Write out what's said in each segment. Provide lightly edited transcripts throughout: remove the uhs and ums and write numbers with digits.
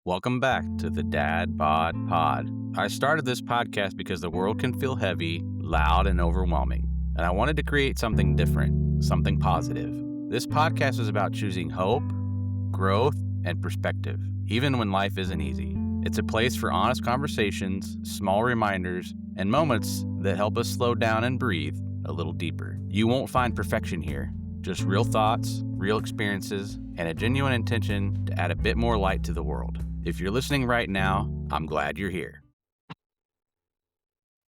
Welcome back to the Dad Bod Pod. I started this podcast because the world can feel heavy, loud, and overwhelming, and I wanted to create something different, something positive. This podcast is about choosing hope, growth, and perspective, even when life isn't easy. It's a place for honest conversations, small reminders, and moments that help us slow down and breathe a little deeper. You won't find perfection here, just real thoughts, real experiences, and a genuine intention to add a bit more light to the world. If you're listening right now, I'm glad you're here.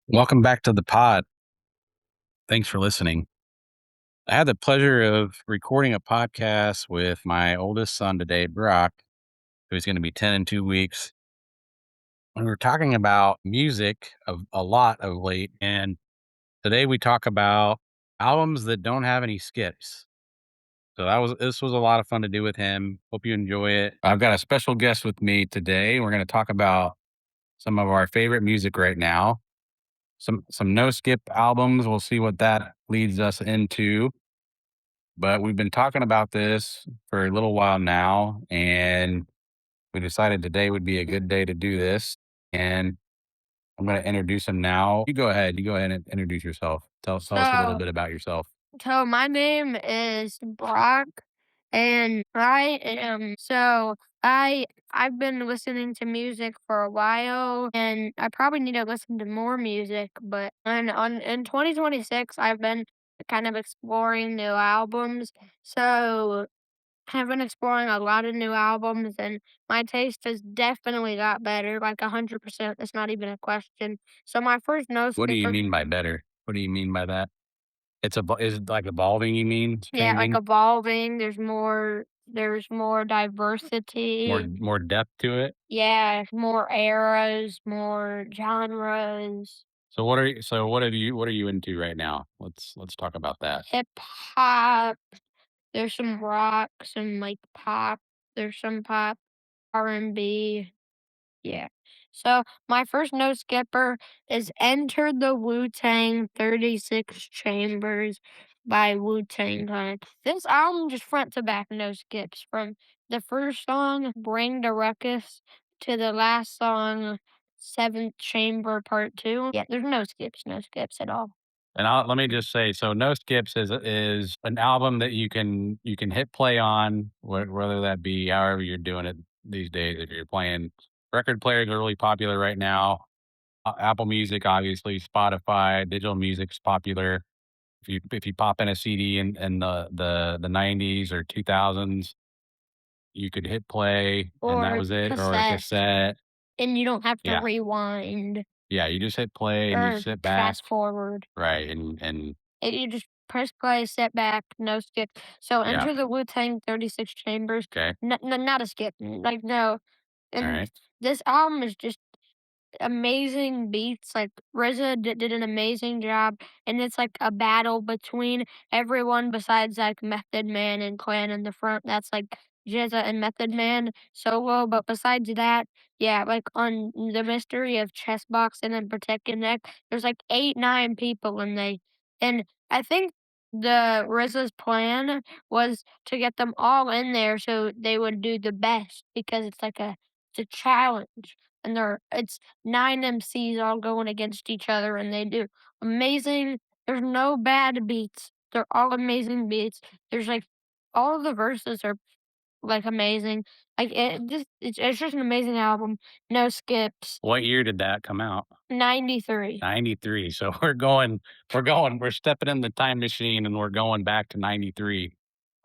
Welcome back to the pod. Thanks for listening. I had the pleasure of recording a podcast with my oldest son today, Brock, who's going to be 10 in 2 weeks. We were talking about music a lot of late, and today we talk about albums that don't have any skips. So this was a lot of fun to do with him. Hope you enjoy it. I've got a special guest with me today. We're going to talk about some of our favorite music right now. Some no skip albums. We'll see what that leads us into. But we've been talking about this for a little while now, and we decided today would be a good day to do this. And I'm going to introduce him now. You go ahead. You go ahead and introduce yourself. Tell us a little So, bit about yourself. so my name is Brock, and I've been listening to music for a while, and I probably need to listen to more music. But in 2026, I've been kind of exploring new albums. So I've been exploring a lot of new albums, and my taste has definitely got better, like 100%. That's not even a question. So my first no What do you skipper. mean by better? What do you mean by that? Is it like evolving? You mean it's Yeah, like changing? evolving, there's more diversity. More depth to it. Yeah, more eras, more genres. What are you into right now? Let's talk about that. Hip hop, there's some rock, some like pop, there's some pop, R&B. Yeah. So my first no skipper is Enter the Wu-Tang 36 Chambers by Wu-Tang Clan. This album just front to back no skips from the first song, Bring the Ruckus, to the last song, Seventh Chamber Part 2. Yeah, there's no skips at all. And let me just say, so No Skips is an album that you can hit play on, whether that be however you're doing it these days. If you're playing record players are really popular right now. Apple Music, obviously, Spotify, digital music's popular. If you pop in a CD in the 90s or 2000s, you could hit play and that Or was it, or a cassette, cassette. and you don't have to Yeah, rewind yeah. You just hit play and you or sit back, fast forward. right, and You just press play, sit back, no skip. So yeah. Enter the Wu-Tang 36 Chambers. Okay, Not a skip. Like, no. all And right. this album is just amazing beats. Like RZA did an amazing job, and it's like a battle between everyone besides like Method Man and Clan in the front. That's like Jizza and Method Man solo. But besides that, yeah, like on the Mystery of Chess Boxing and Protect Your Neck, there's like 8, 9 people, and I think RZA's plan was to get them all in there so they would do the best because it's a challenge and it's 9 MCs all going against each other, and they do amazing. There's no bad beats. They're all amazing beats. There's like all of the verses are like amazing. Like it's just an amazing album. No skips. What year did that come out? 93. 93. So we're stepping in the time machine and we're going back to 93.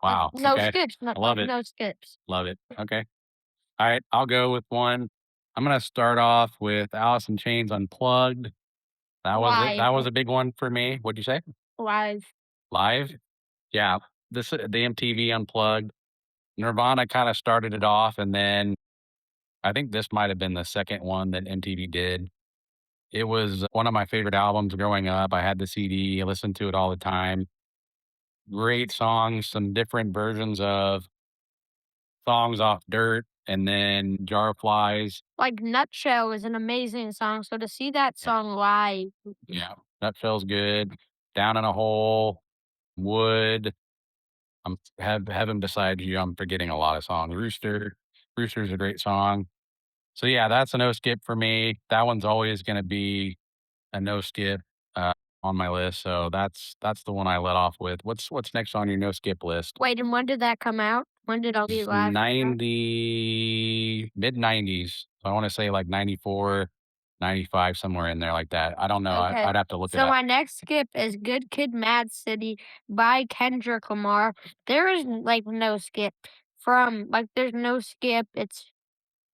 Like Wow. no Okay. skips. I Not love like it. no skips. Love it. Okay. All right. I'll go with one. I'm going to start off with Alice in Chains Unplugged. That was it. Live. That was a big one for me. What'd you say? Live. Live? Yeah. The MTV Unplugged. Nirvana kind of started it off, and then I think this might have been the second one that MTV did. It was one of my favorite albums growing up. I had the CD, I listened to it all the time. Great songs, some different versions of songs off Dirt and then Jar of Flies. Like Nutshell is an amazing song. So to see that Yeah. song live, Yeah. That feels good. Down in a Hole, Wood. Have Heaven Beside You. I'm forgetting a lot of songs. Rooster's a great song. So yeah, that's a no skip for me. That one's always going to be a no skip on my list. So that's the one I let off with. What's next on your no skip list? Wait, and when did that come out? When did I'll Be It's Alive come out? 90 mid 90s. I want to say like 94, 95, somewhere in there like that. I don't know. Okay. I'd have to look it So up. my next skip is Good Kid, Mad City by Kendrick Lamar. There is, like, no skip there's no skip.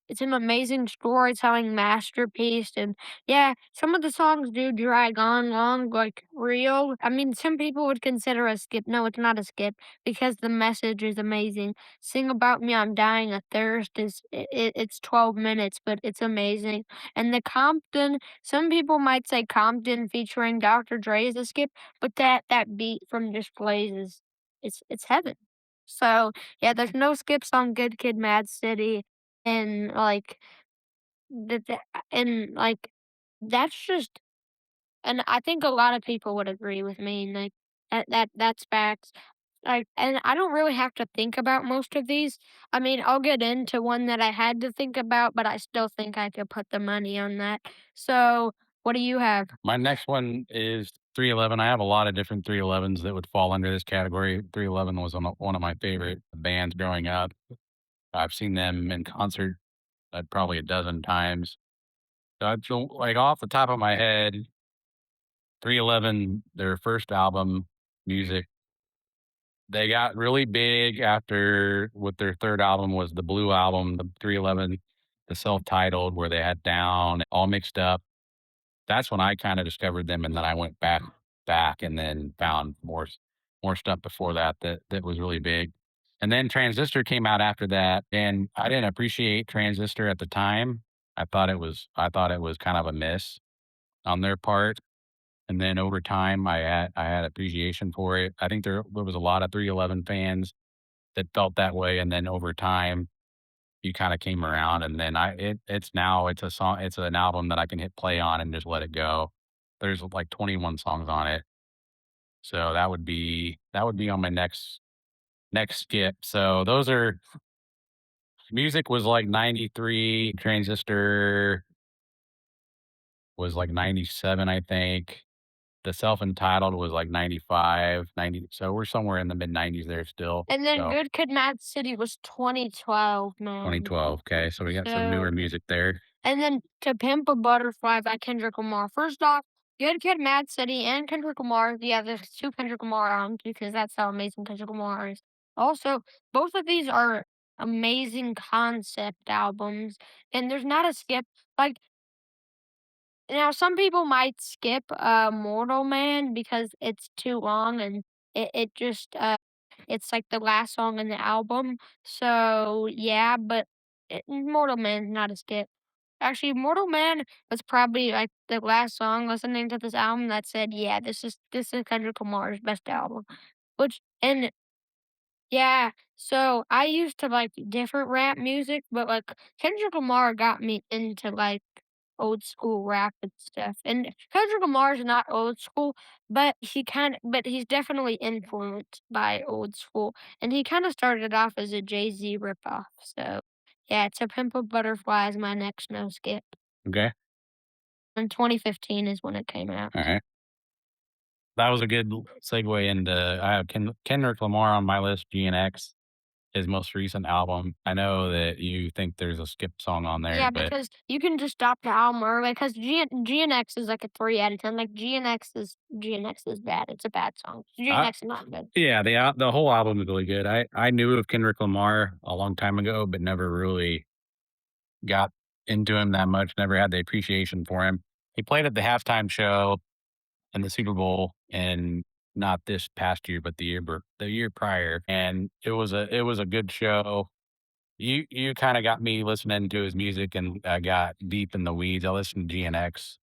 It's an amazing storytelling masterpiece, and yeah, some of the songs do drag on long, like real. I mean, some people would consider a skip. No, it's not a skip because the message is amazing. Sing About Me, I'm Dying of Thirst it's 12 minutes, but it's amazing. And the Compton, some people might say Compton featuring Dr. Dre is a skip, but that beat from Just Blaze is it's heaven. So yeah, there's no skips on Good Kid, Mad City and, like, the and, like, that's just and I think a lot of people would agree with me, and, like, that's facts. Like, and I don't really have to think about most of these. I mean, I'll get into one that I had to think about, but I still think I could put the money on that. So, what do you have? My next one is 311. I have a lot of different 311s that would fall under this category. 311 was one of my favorite bands growing up. I've seen them in concert probably a dozen times. So I feel like off the top of my head, 311, their first album, Music, they got really big after with their third album was the Blue album, the 311, the self-titled where they had Down, All Mixed Up. That's when I kinda discovered them, and then I went back and then found more stuff before that that was really big. And then Transistor came out after that, and I didn't appreciate Transistor at the time. I thought it was kind of a miss on their part, and then over time, I had appreciation for it. I think there was a lot of 311 fans that felt that way, and then over time, you kinda came around, and then it's a song it's an album that I can hit play on and just let it go. There's, like, 21 songs on it, so that would be on my next skip. So those are Music was, like, 93, Transistor was, like, 97, I think. The Self-Entitled was, like, 95, 90. So we're somewhere in the mid-90s there still. And then So Good Kid, Mad City was 2012, man. 2012, okay, so we got some So newer music there. and then To Pimp a Butterfly by Kendrick Lamar. First off, Good Kid, Mad City, and Kendrick Lamar. Yeah, there's two Kendrick Lamar albums because that's how amazing Kendrick Lamar is. Also, both of these are amazing concept albums, and there's not a skip. Like, now, some people might skip Mortal Man because it's too long and it just it's like the last song in the album. So yeah, but Mortal Man's not a skip. Actually, Mortal Man was probably like the last song listening to this album that said, "Yeah, this is Kendrick Lamar's best album." Which and yeah, so I used to like different rap music, but like Kendrick Lamar got me into like old school rap and stuff. And Kendrick Lamar's not old school, but he's definitely influenced by old school. And he kind of started off as a Jay-Z ripoff. So yeah, To Pimp a Butterfly is my next no skip. Okay, And 2015 is when it came out. alright. That was a good segue into I have Kendrick Lamar on my list, GNX, his most recent album. I know that you think there's a skip song on there, Yeah, but because you can just stop the album early because GNX is like a 3 out of 10. Like GNX is bad. It's a bad song. I GNX is not good. yeah, the whole album is really good. I knew of Kendrick Lamar a long time ago, but never really got into him that much, never had the appreciation for him. He played at the halftime show in the Super Bowl, and not this past year, but the year prior, and it was a good show. You kinda got me listening to his music, and I got deep in the weeds. I listened to GNX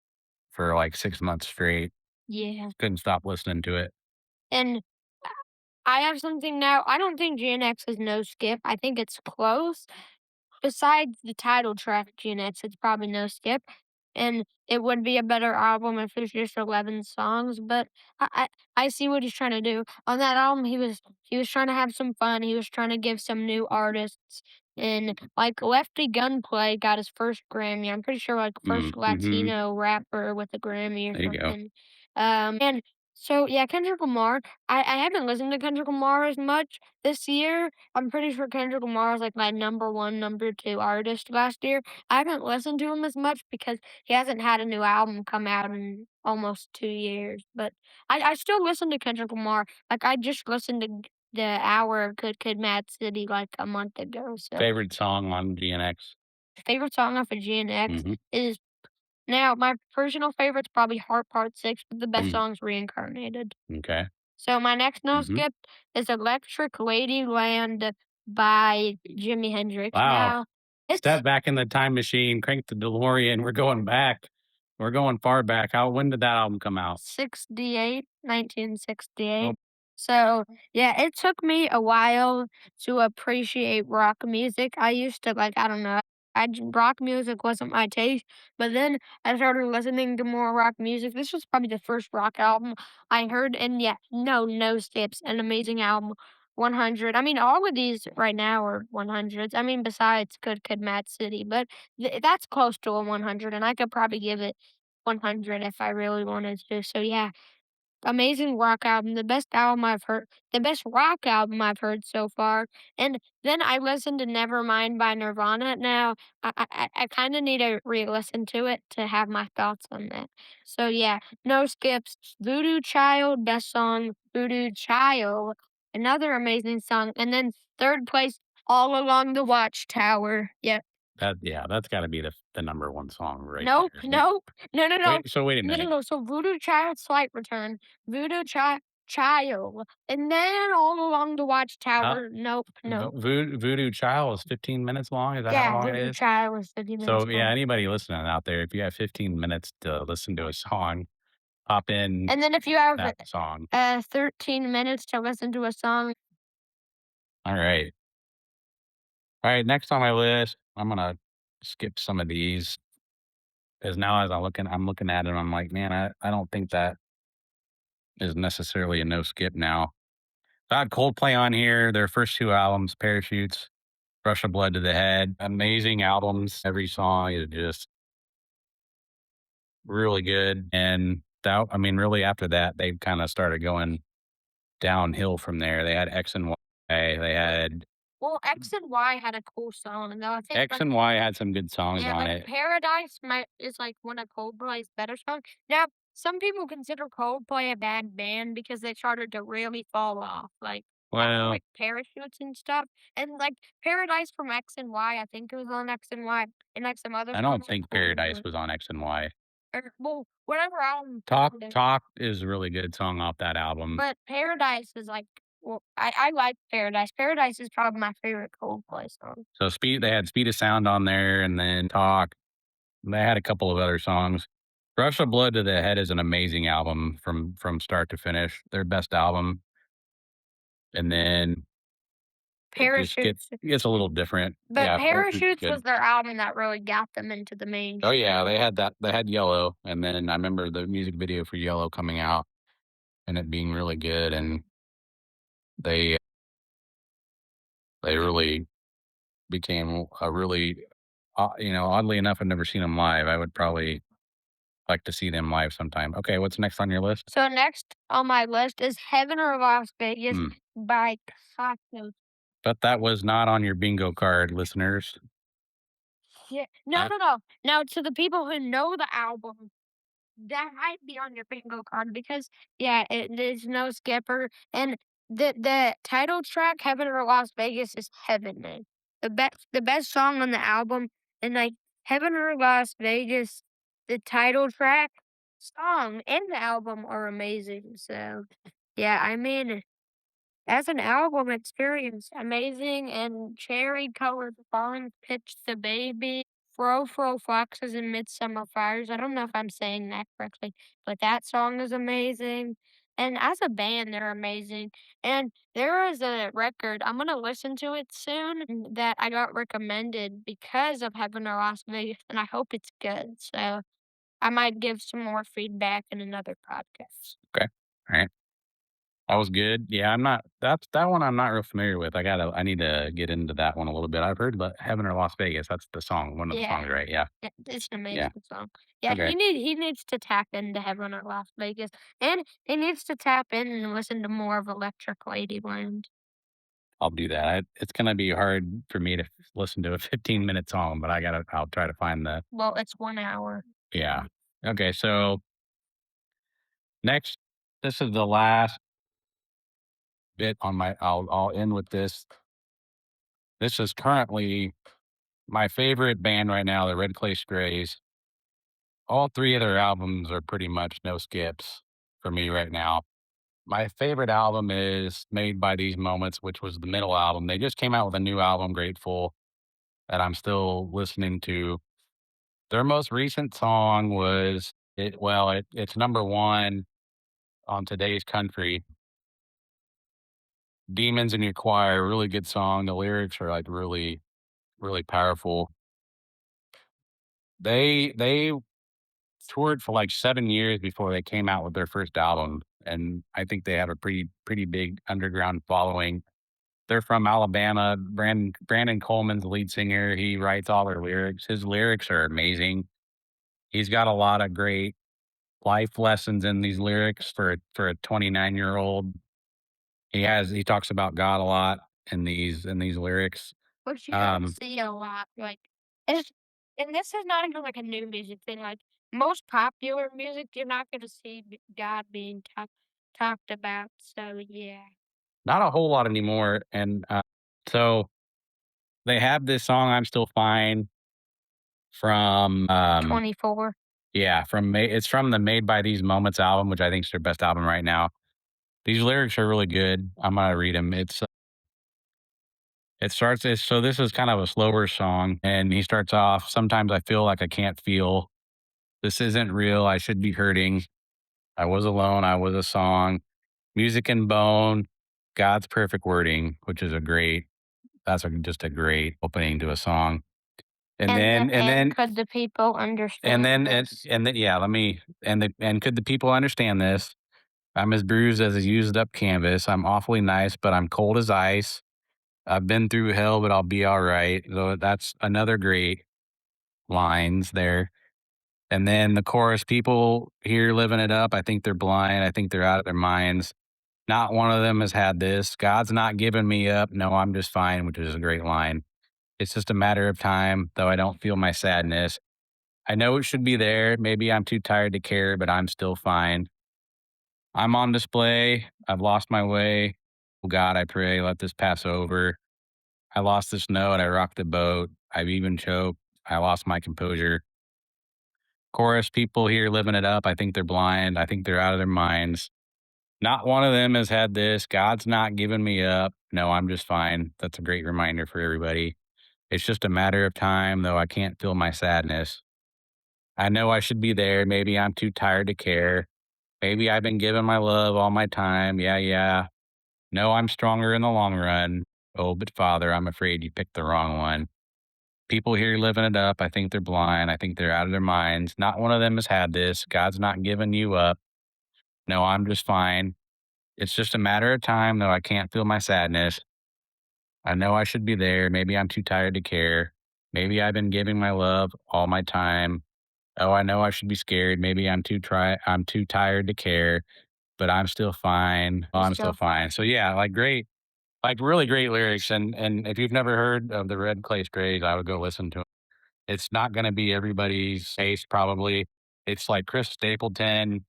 for, like, 6 months straight. Yeah. Couldn't stop listening to it. And I have something now. I don't think GNX is no skip. I think it's close. Besides the title track, GNX, it's probably no skip. And it would be a better album if it was just 11 songs, but I, I I see what he's trying to do. On that album, he was trying to have some fun. He was trying to give some new artists and like Lefty Gunplay got his first Grammy. I'm pretty sure like Mm, first mhm. Latino rapper with a Grammy or There you go. something. And so yeah, Kendrick Lamar. I haven't listened to Kendrick Lamar as much this year. I'm pretty sure Kendrick Lamar is like my number one, number two artist last year. I haven't listened to him as much because he hasn't had a new album come out in almost 2 years. But I still listen to Kendrick Lamar. Like I just listened to the hour of Good Kid, Mad City like a month ago. So Favorite song on GNX? favorite song off of GNX Mhm. is now my personal favorite's probably Heart Part 6, but the best Mm, song's Reincarnated. okay. So my next no Mhm. skip is Electric Ladyland by Jimi Hendrix. Wow. Now it's Step back in the time machine, crank the DeLorean, we're going back. We're going far back. How when did that album come out? 68, Oh, 1968. So, yeah, it took me a while to appreciate rock music. I used to like, I don't know, rock music wasn't my taste, but then I started listening to more rock music. This was probably the first rock album I heard, and yeah, no skips, an amazing album. 100. I mean, all of these right now are 100s. I mean, besides Good Kid, Mad City, but that's close to a 100, and I could probably give it 100 if I really wanted to. So yeah, amazing rock album, the best rock album I've heard so far. And then I listened to Nevermind by Nirvana. Now I kind of need to re-listen to it to have my thoughts on that. So yeah, no skips. Voodoo Child, best song. Voodoo Child, another amazing song. And then third place, All Along the Watchtower. Yep. yeah, that's gotta be the number 1 song right Nope, there, isn't it? nope. No, no, no. Wait a No, no, minute. no. So Voodoo Child Slight Return, Voodoo Child, and then All Along the How Watchtower. Nope, nope. Voodoo Child is 15 minutes long? Is that how Yeah, long it Voodoo is? Child was 50 minutes So, yeah, long. anybody listening out there, if you have 15 minutes to listen to a song, pop in And then if you have that song. 13 minutes to listen to a song, Alright. Alright, next on my list, I'm gonna skip some of these because now as I'm looking at it, I'm like, "Man, I don't think that is necessarily a no skip now." So I had Coldplay on here, their first 2 albums, Parachutes, Rush of Blood to the Head, amazing albums. Every song is just really good, and that I mean, really after that, they kinda started going downhill from there. They had X and Y, they had well, X and Y had a cool song, and though I think X and Y had some good songs yeah, on like it. Paradise might is like one of Coldplay's better songs. Now, some people consider Coldplay a bad band because they started to really fall off, like after Well, like Parachutes and stuff. And like Paradise from X and Y, I think it was on X and Y, and like some other I don't songs are think cool, Paradise but was on X and Y. or well, whatever album. Talk is a really good song off that album. But Paradise is like well, I like Paradise. Paradise is probably my favorite Coldplay song. So they had Speed of Sound on there and then Talk. They had a couple of other songs. Rush of Blood to the Head is an amazing album from start to finish. Their best album. And then it just Parachutes. gets a little different. But Yeah, Parachutes is Parachutes good. was their album that really got them into the Oh yeah, mainstream. they had Yellow, and then I remember the music video for Yellow coming out and it being really good, and they they really became a really oddly enough, I've never seen them live. I would probably like to see them live sometime. Okay, what's next on your list? So next on my list is Heaven or Las Vegas Hmm. by Cosmos. But that was not on your bingo card, listeners. Yeah. No, That no, no. Now to the people who know the album, that might be on your bingo card because yeah, there's no skipper and the title track, Heaven or Las Vegas, is Heaven, man. The best song on the album and like Heaven or Las Vegas, the title track, song, and the album are amazing. So yeah, I mean as an album experience, amazing and cherry colored fawns pitch the baby. Fro Fro Foxes and Midsummer Fires. I don't know if I'm saying that correctly, but that song is amazing. And as a band, they're amazing. And there is a record, I'm gonna listen to it soon that I got recommended because of Heaven or Las Vegas, and I hope it's good. So I might give some more feedback in another podcast. okay. All right. That was good. Yeah, that one I'm not real familiar with. I need to get into that one a little bit. I've heard Heaven or Las Vegas. That's the song, one of the Yeah. songs, right? Yeah. It's an Yeah. amazing song. Yeah, Okay. he needs to tap into Heaven or Las Vegas, and he needs to tap in and listen to more of Electric Ladyland. I'll do that. It's gonna be hard for me to listen to a 15-minute song, but I'll try to find the Well, it's 1 hour. yeah. Okay, so next, this is the last bit on my I'll end with this. This is currently my favorite band right now, the Red Clay Strays. All 3 of their albums are pretty much no skips for me right now. My favorite album is Made by These Moments, which was the middle album. They just came out with a new album, Grateful, that I'm still listening to. Their most recent song was it's number 1 on Today's Country. Demons in Your Choir, really good song. The lyrics are, like, really, really powerful. They toured for, like, 7 years before they came out with their first album, and I think they have a pretty big underground following. They're from Alabama. Brandon Coleman's the lead singer. He writes all their lyrics. His lyrics are amazing. He's got a lot of great life lessons in these lyrics for a 29-year-old. He talks about God a lot in these lyrics. Which you don't Um, see a lot, like, it's and this is not even, like, a new music thing, like, most popular music, you're not gonna see God being talked about, so yeah. Not a whole lot anymore, and, so they have this song, "I'm Still Fine" from, 24. yeah, it's from the Made by These Moments album, which I think is their best album right now. These lyrics are really good. I'm gonna read them. So this is kind of a slower song, and he starts off, "Sometimes I feel like I can't feel. This isn't real. I should be hurting. I was alone. I was a song. Music and bone. God's perfect wording," which is just a great opening to a song. And then and And then could the people understand this? and then yeah, let me and could the people understand this? I'm as bruised as a used up canvas. I'm awfully nice, but I'm cold as ice. I've been through hell, but I'll be all right. So that's another great lines there. And then the chorus, people here living it up. I think they're blind. I think they're out of their minds. Not one of them has had this. God's not giving me up. No, I'm just fine, which is a great line. It's just a matter of time, though I don't feel my sadness. I know it should be there. Maybe I'm too tired to care, but I'm still fine. I'm on display. I've lost my way. Oh God, I pray, let this pass over. I lost the snow and I rocked the boat. I've even choked. I lost my composure. Chorus, people here living it up. I think they're blind. I think they're out of their minds. Not one of them has had this. God's not giving me up. No, I'm just fine. That's a great reminder for everybody. It's just a matter of time, though I can't feel my sadness. I know I should be there. Maybe I'm too tired to care. Maybe I've been giving my love all my time. Yeah, yeah. No, I'm stronger in the long run. Oh, but Father, I'm afraid you picked the wrong one. People here living it up. I think they're blind. I think they're out of their minds. Not one of them has had this. God's not giving you up. No, I'm just fine. It's just a matter of time, though I can't feel my sadness. I know I should be there. Maybe I'm too tired to care. Maybe I've been giving my love all my time. Oh, I know I should be scared. Maybe I'm too tired to care, but I'm still fine. Oh, You I'm still still fine. So yeah, like really great lyrics. And if you've never heard of the Red Clay Strays, I would go listen to it. It's not going to be everybody's taste, probably. It's like Chris Stapleton,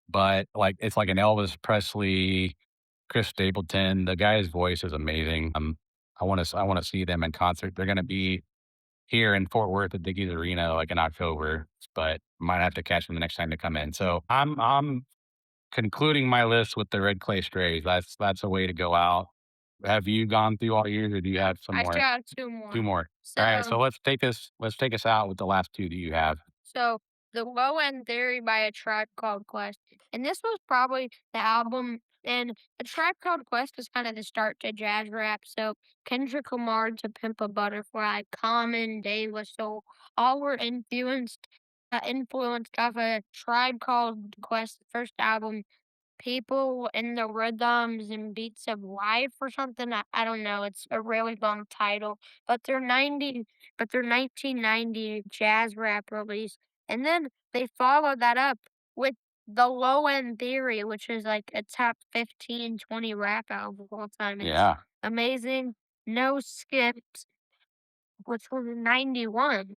but like it's like an Elvis Presley, Chris Stapleton. The guy's voice is amazing. I want to see them in concert. They're going to be here in Fort Worth at Dickies Arena like in October, but might have to catch them the next time they come in. So I'm concluding my list with the Red Clay Strays. That's a way to go out. Have you gone through all yours, or do you have some I more? still have 2 2 more. more. All right, so So let's take us out with the last 2 that you have. So, The Low End Theory by A Tribe Called Quest. And this was probably the album, and A Tribe Called Quest was kind of the start to jazz rap. So Kendrick Lamar to Pimp a Butterfly, Common, De La Soul, all were influenced off a Tribe Called Quest, the first album. People in the Rhythms and Beats of Life or something. I don't know. It's a really long title, but they're 1990 jazz rap release. And then they follow that up with the Low End Theory, which is like a top 15, 20 rap album of all time. It's Yeah. amazing. No skips, which was in 91.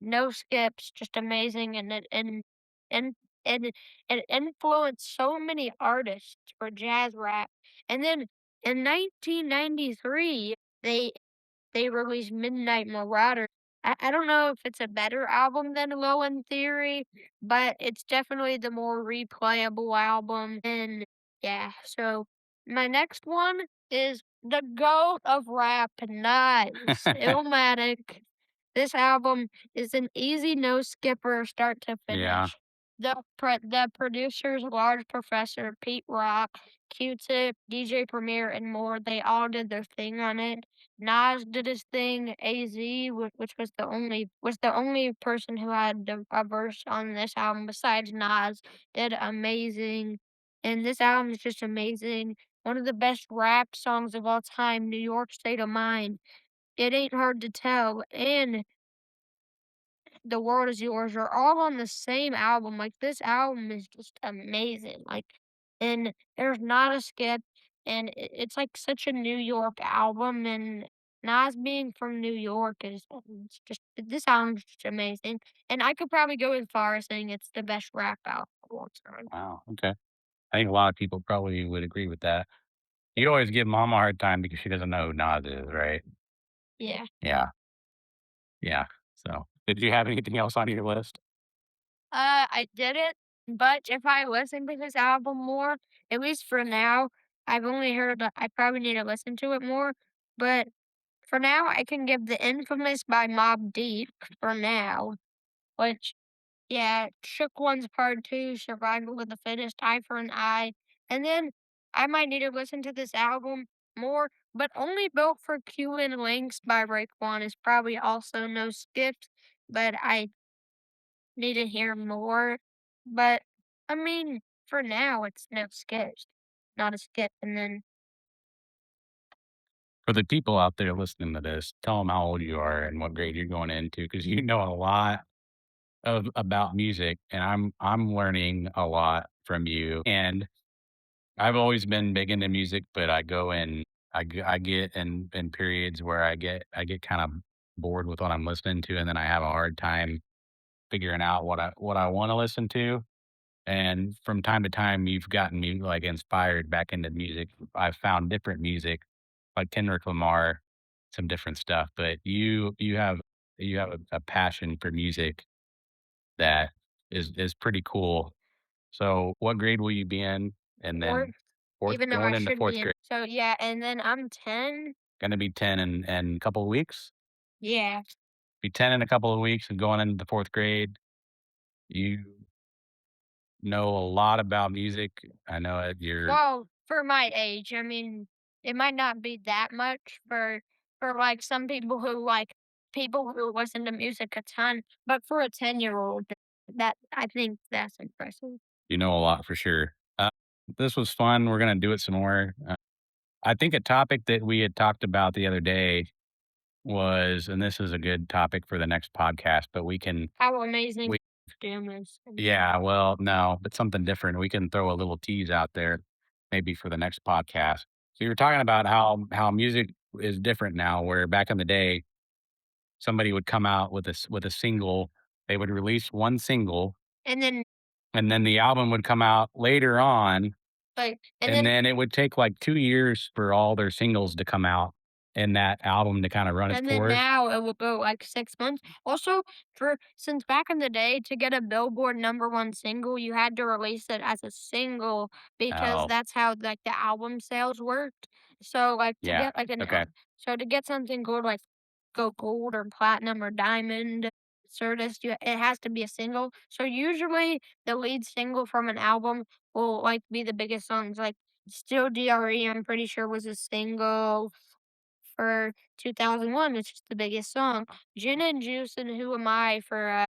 No skips, just amazing, and and it influenced so many artists for jazz rap. And then in 1993, they they released Midnight Marauder. I don't know if it's a better album than Low End Theory, but it's definitely the more replayable album. And yeah, so my next one is the GOAT of rap, Nas, Illmatic. This album is an easy no skipper start to Yeah. finish. The producers, Large Professor, Pete Rock, Q-Tip, DJ Premier, and more, they all did their thing on it. Nas did his thing. AZ, which was the only person who had a verse on this album besides Nas, did amazing. And this album is just amazing. One of the best rap songs of all time, New York State of Mind. It ain't hard to tell. And The World Is Yours are all on the same album. Like this album is just amazing. Like, and there's not a skip, and it's like such a New York album. And Nas being from New York is it's just this album's just amazing. And I could probably go as far as saying it's the best rap album of all time. Wow. Okay. I think a lot of people probably would agree with that. You always give mom a hard time because she doesn't know who Nas is, right? Yeah. Yeah. Yeah. So, did you have anything else on your list? I didn't, but if I listen to this album more, at least for now, I've only heard I probably need to listen to it more, but for now, I can give The Infamous by Mobb Deep for now, which, yeah, Shook Ones Part 2, Survival of the Fittest, Eye for an Eye, and then I might need to listen to this album more, but Only Built for Cuban Links by Raekwon is probably also no skips, but I need to hear more. But I mean, for now, it's no skips, not a skip. And then For the people out there listening to this, tell them how old you are and what grade you're going into because you know a lot of about music, and I'm learning a lot from you. And I've always been big into music, but I get in periods where I get kind of bored with what I'm listening to, and then I have a hard time figuring out what I want to listen to. And from time to time, you've gotten me like inspired back into music. I've found different music, like Kendrick Lamar, some different stuff. But you have a passion for music that is pretty cool. So, what grade will you be in? And fourth, then fourth, even though going I into should fourth be in. grade, So yeah, and then I'm 10. going to be 10 in a couple of weeks. Yeah. Be 10 in a couple of weeks and going into the fourth grade. You know a lot about music. I know that you're, Well, for my age, I mean, it might not be that much for like some people who like people who listen to music a ton, but for a 10-year-old, that I think that's impressive. you know a lot for sure. This was fun. We're going to do it some more. I think a topic that we had talked about the other day was, and this is a good topic for the next podcast, but How amazing we, Doom is. yeah, well, no, but something different. We can throw a little tease out there maybe for the next podcast. So you were talking about how music is different now, where back in the day, somebody would come out with with a single, they would release one single, And then and then the album would come out later on, like and and then then it would take like 2 years for all their singles to come out and that album to kinda run its And then course. now it will go like 6 months. Also, for since back in the day, to get a Billboard #1 single, you had to release it as a single because Oh, that's how, like, the album sales worked. So, like, to yeah. get, like, Okay. so to get something gold, like, go gold or platinum or diamond, Certis, it has to be a single. So, usually, the lead single from an album will, like, be the biggest songs, like, Still DRE, I'm pretty sure was a single for 2001, which is the biggest song. Gin and Juice and Who Am I for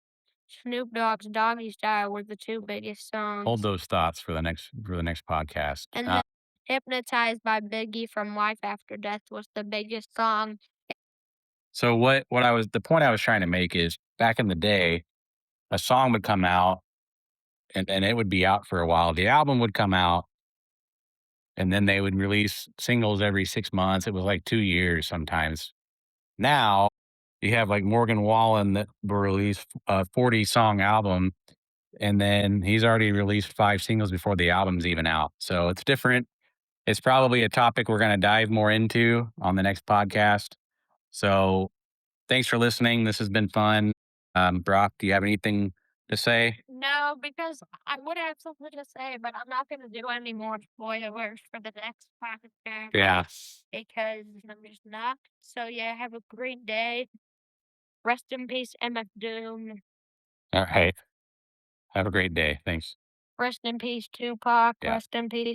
Snoop Dogg's Doggy Style were the 2 biggest Hold songs. those thoughts for the next podcast. And then Hypnotized by Biggie from Life After Death was the biggest song. So what I was the point I was trying to make is back in the day, a song would come out and then it would be out for a while. The album would come out and then they would release singles every 6 months. It was like 2 years sometimes. Now you have like Morgan Wallen that will release a 40 song album and then he's already released 5 singles before the album's even out. So it's different. It's probably a topic we're going to dive more into on the next podcast. So thanks for listening. This has been fun. Brock, do you have anything to say? No, because I would have something to say, but I'm not gonna do any more spoilers for the next podcast Yeah. because I'm just not. So yeah, have a great day. Rest in peace, MF Doom. All right. Have a great day. Thanks. Rest in peace, Tupac. Yeah. Rest in peace.